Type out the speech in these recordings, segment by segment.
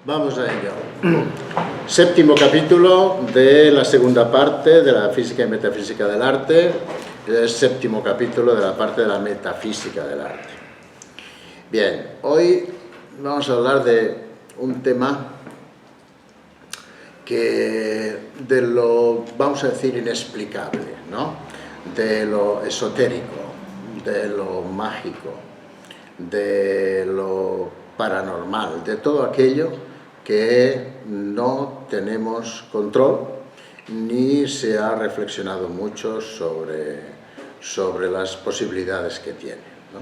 Vamos a ello. Séptimo capítulo de la segunda parte de la física y metafísica del arte. El séptimo capítulo de la parte de la metafísica del arte. Bien, hoy vamos a hablar de un tema de lo, vamos a decir, inexplicable, ¿no? De lo esotérico, de lo mágico, de lo paranormal, de todo aquello que no tenemos control ni se ha reflexionado mucho sobre las posibilidades que tiene, ¿no?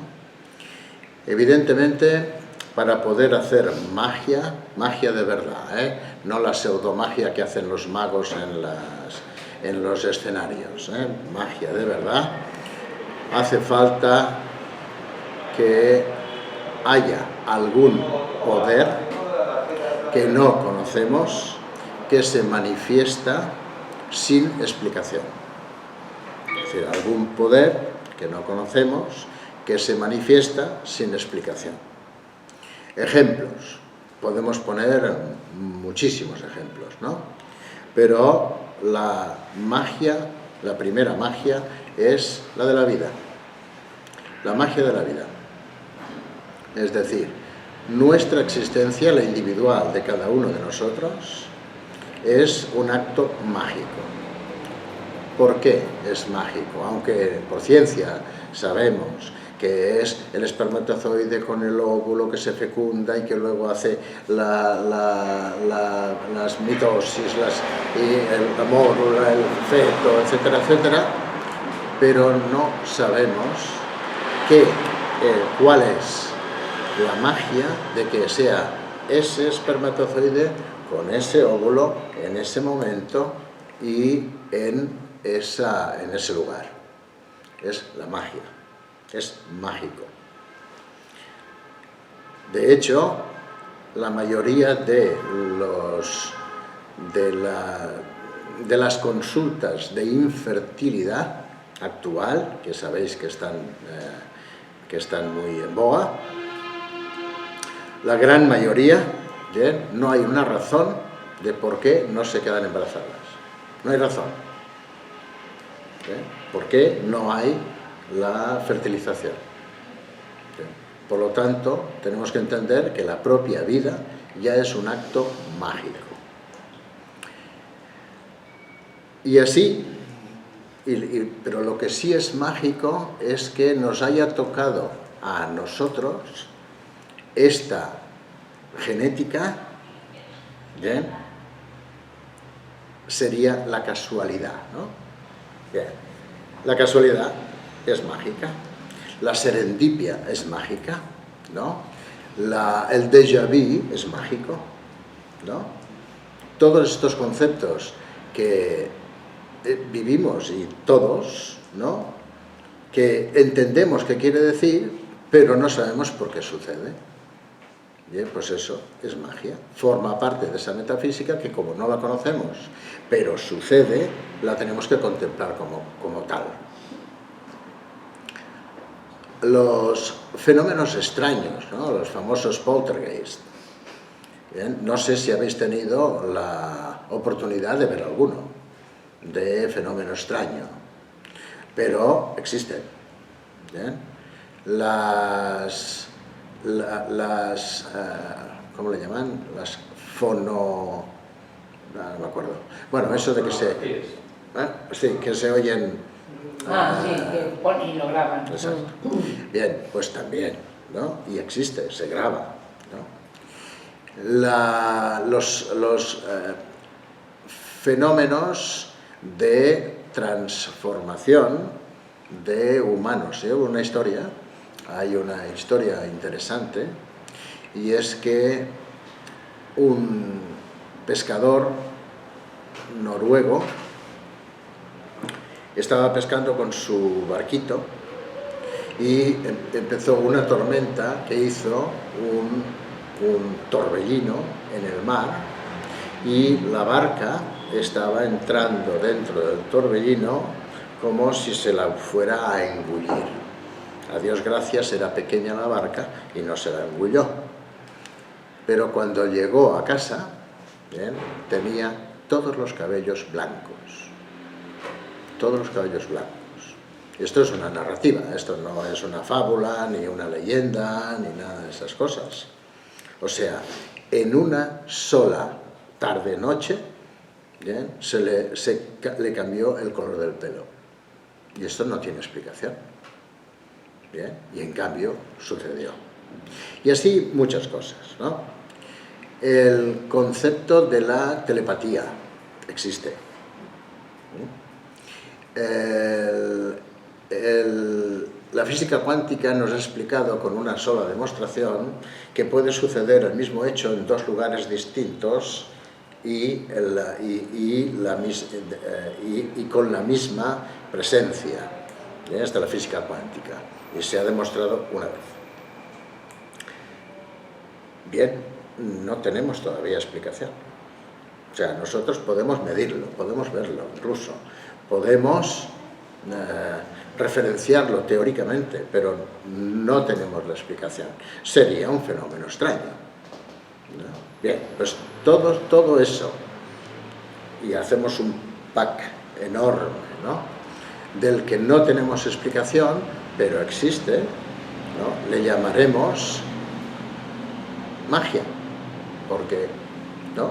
Evidentemente, para poder hacer magia de verdad, no la pseudomagia que hacen los magos en los escenarios, magia de verdad, hace falta que haya algún poder que no conocemos, que se manifiesta sin explicación. Es decir, algún poder que no conocemos, que se manifiesta sin explicación. Ejemplos. Podemos poner muchísimos ejemplos, ¿no? Pero la magia, la primera magia, es la de la vida. La magia de la vida. Es decir, nuestra existencia, la individual de cada uno de nosotros, es un acto mágico. ¿Por qué es mágico? Aunque por ciencia sabemos que es el espermatozoide con el óvulo que se fecunda y que luego hace las mitosis, y el módulo, el feto, etcétera, etcétera, pero no sabemos cuál es la magia de que sea ese espermatozoide con ese óvulo en ese momento y en ese lugar. Es la magia, es mágico. De hecho, la mayoría de las consultas de infertilidad actual, que sabéis que están muy en boga, la gran mayoría, ¿bien? No hay una razón de por qué no se quedan embarazadas. No hay razón. ¿Bien? ¿Por qué no hay la fertilización? ¿Bien? Por lo tanto, tenemos que entender que la propia vida ya es un acto mágico. Y así, pero lo que sí es mágico es que nos haya tocado a nosotros esta genética, ¿bien? Sería la casualidad, ¿no? Bien. La casualidad es mágica, la serendipia es mágica, ¿no? El déjà vu es mágico, ¿no? Todos estos conceptos que vivimos y todos, ¿no? Que entendemos qué quiere decir, pero no sabemos por qué sucede. Bien, pues eso es magia, forma parte de esa metafísica que, como no la conocemos, pero sucede, la tenemos que contemplar como tal. Los fenómenos extraños, ¿no? Los famosos poltergeist. Bien, no sé si habéis tenido la oportunidad de ver alguno de fenómeno extraño, pero existen. Bien. ¿Cómo le llaman? Las no me acuerdo. Bueno, eso de que sí, que se oyen. Sí, que ponen y lo graban. Exacto. Bien, pues también, ¿no? Y existe, se graba, ¿no? Los fenómenos de transformación de humanos. Hay una historia interesante, y es que un pescador noruego estaba pescando con su barquito y empezó una tormenta que hizo un torbellino en el mar, y la barca estaba entrando dentro del torbellino como si se la fuera a engullir. A Dios gracias, era pequeña la barca y no se la engulló. pero cuando llegó a casa, bien, tenía todos los cabellos blancos. Todos los cabellos blancos. Esto es una narrativa, esto no es una fábula, ni una leyenda, ni nada de esas cosas. O sea, en una sola tarde-noche, ¿bien?, se le cambió el color del pelo. Y esto no tiene explicación. ¿Bien? Y en cambio sucedió. Y así muchas cosas, ¿no? El concepto de la telepatía existe. La física cuántica nos ha explicado con una sola demostración que puede suceder el mismo hecho en dos lugares distintos y con la misma presencia. Esta es la física cuántica y se ha demostrado una vez. Bien, no tenemos todavía explicación. O sea, nosotros podemos medirlo, podemos verlo incluso, podemos referenciarlo teóricamente, pero no tenemos la explicación. Sería un fenómeno extraño, ¿no? Bien, pues todo eso, y hacemos un pack enorme, ¿no?, del que no tenemos explicación, pero existe, ¿no?, le llamaremos magia, porque, ¿no?,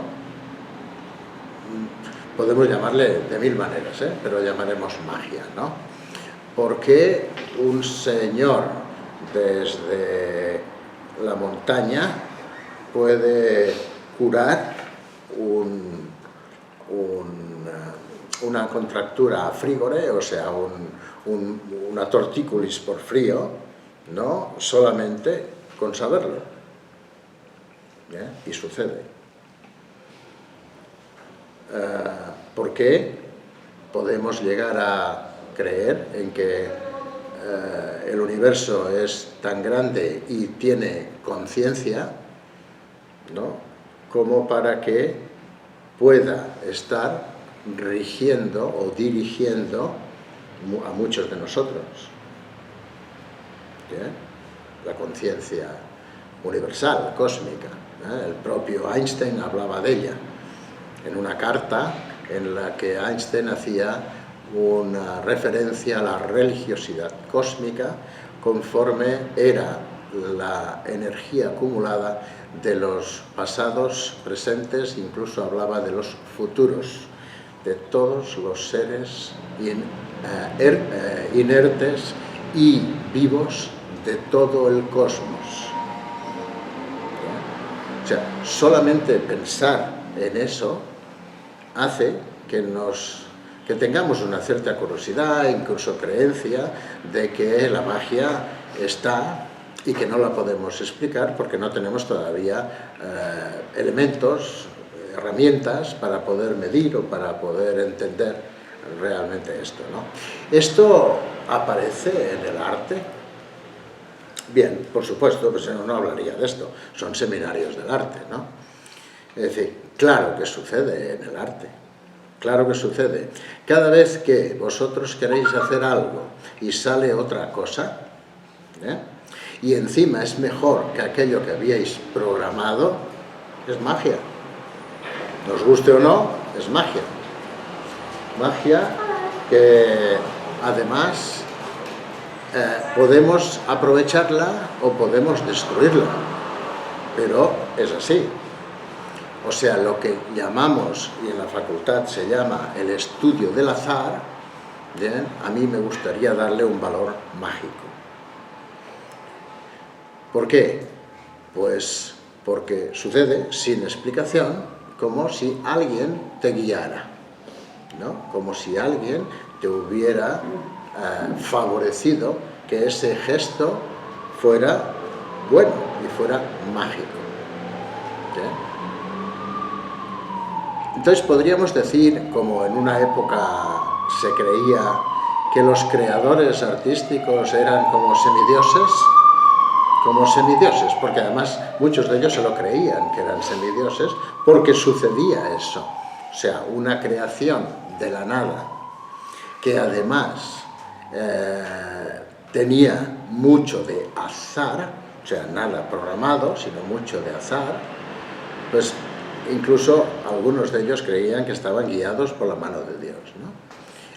podemos llamarle de mil maneras, pero llamaremos magia, ¿no? Porque un señor desde la montaña puede curar una contractura a frigore, o sea, una tortícolis por frío, ¿no?, solamente con saberlo. ¿Bien? Y sucede. ¿Por qué podemos llegar a creer en que el universo es tan grande y tiene conciencia, ¿no?, como para que pueda estar rigiendo o dirigiendo a muchos de nosotros? ¿Bien? La conciencia universal, cósmica, ¿eh? El propio Einstein hablaba de ella en una carta en la que Einstein hacía una referencia a la religiosidad cósmica conforme era la energía acumulada de los pasados, presentes, incluso hablaba de los futuros, de todos los seres inertes y vivos de todo el cosmos. O sea, solamente pensar en eso hace que tengamos una cierta curiosidad, incluso creencia, de que la magia está y que no la podemos explicar porque no tenemos todavía elementos, herramientas para poder medir o para poder entender realmente esto, ¿no? Esto aparece en el arte. Bien, por supuesto, pues no hablaría de esto, son seminarios del arte, ¿no? Es decir, claro que sucede en el arte, claro que sucede. Cada vez que vosotros queréis hacer algo y sale otra cosa, y encima es mejor que aquello que habíais programado, es magia. Nos guste o no, es magia. Magia que además podemos aprovecharla o podemos destruirla, pero es así. O sea, lo que llamamos, y en la facultad se llama el estudio del azar, ¿bien?, a mí me gustaría darle un valor mágico. ¿Por qué? Pues porque sucede sin explicación, como si alguien te guiara, ¿no? Como si alguien te hubiera favorecido que ese gesto fuera bueno y fuera mágico. ¿Sí? Entonces podríamos decir, como en una época se creía que los creadores artísticos eran como semidioses, porque además muchos de ellos se lo creían que eran semidioses, porque sucedía eso. O sea, una creación de la nada, que además tenía mucho de azar, o sea, nada programado, sino mucho de azar, pues incluso algunos de ellos creían que estaban guiados por la mano de Dios, ¿no?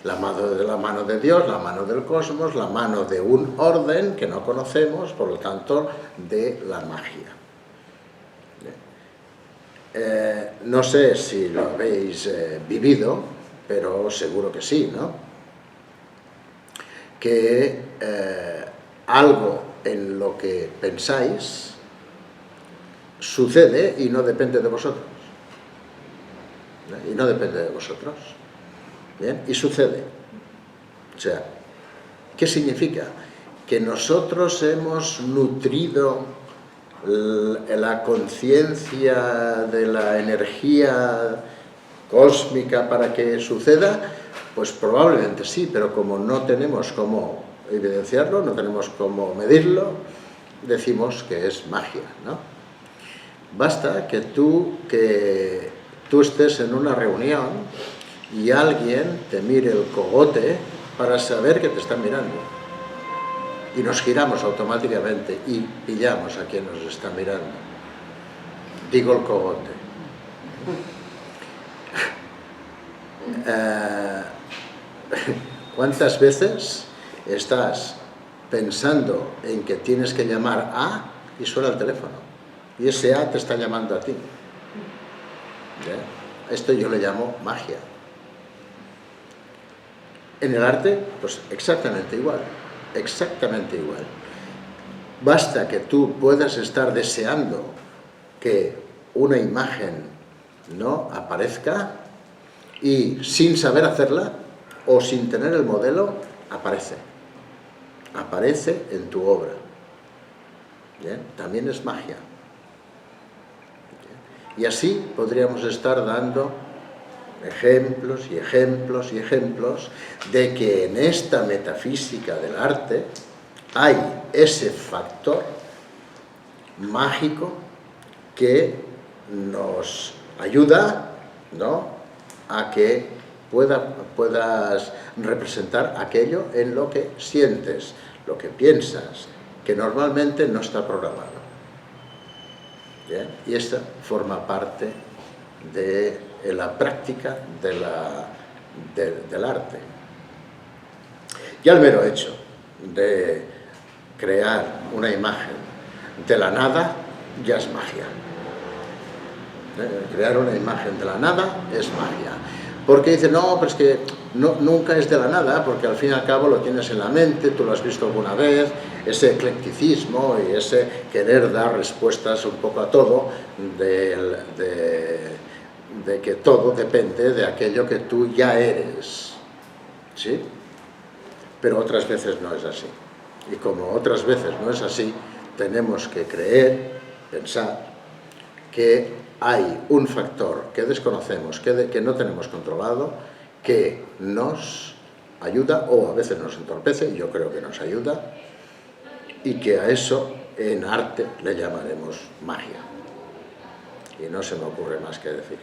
La mano de Dios, la mano del cosmos, la mano de un orden que no conocemos, por lo tanto, de la magia. No sé si lo habéis vivido, pero seguro que sí, ¿no? Que algo en lo que pensáis sucede y no depende de vosotros. Y no depende de vosotros. ¿Bien? Y sucede. O sea, ¿qué significa? Que nosotros hemos nutrido la conciencia de la energía cósmica para que suceda. Pues probablemente sí, pero como no tenemos cómo evidenciarlo, no tenemos cómo medirlo, decimos que es magia, ¿no? Basta que tú estés en una reunión y alguien te mire el cogote para saber que te están mirando. Y nos giramos automáticamente y pillamos a quien nos está mirando. Digo el cogote. ¿Cuántas veces estás pensando en que tienes que llamar a y suena el teléfono? Y ese a te está llamando a ti. ¿Ya? Esto yo le llamo magia. En el arte, pues exactamente igual. Exactamente igual. Basta que tú puedas estar deseando que una imagen no aparezca y sin saber hacerla o sin tener el modelo, aparece. Aparece en tu obra. ¿Bien? También es magia. ¿Bien? Y así podríamos estar dando ejemplos y ejemplos y ejemplos de que en esta metafísica del arte hay ese factor mágico que nos ayuda, ¿no?, a que puedas representar aquello en lo que sientes, lo que piensas, que normalmente no está programado. ¿Bien? Y esta forma parte de la práctica del arte. Ya el mero hecho de crear una imagen de la nada ya es magia. Crear una imagen de la nada es magia. Porque dice, no, pero es que nunca es de la nada, porque al fin y al cabo lo tienes en la mente, tú lo has visto alguna vez, ese eclecticismo y ese querer dar respuestas un poco a todo, de que todo depende de aquello que tú ya eres, ¿sí? Pero otras veces no es así. Y como otras veces no es así, tenemos que creer, pensar, que hay un factor que desconocemos, que no tenemos controlado, que nos ayuda o a veces nos entorpece, y yo creo que nos ayuda, y que a eso en arte le llamaremos magia. Y no se me ocurre más que decir.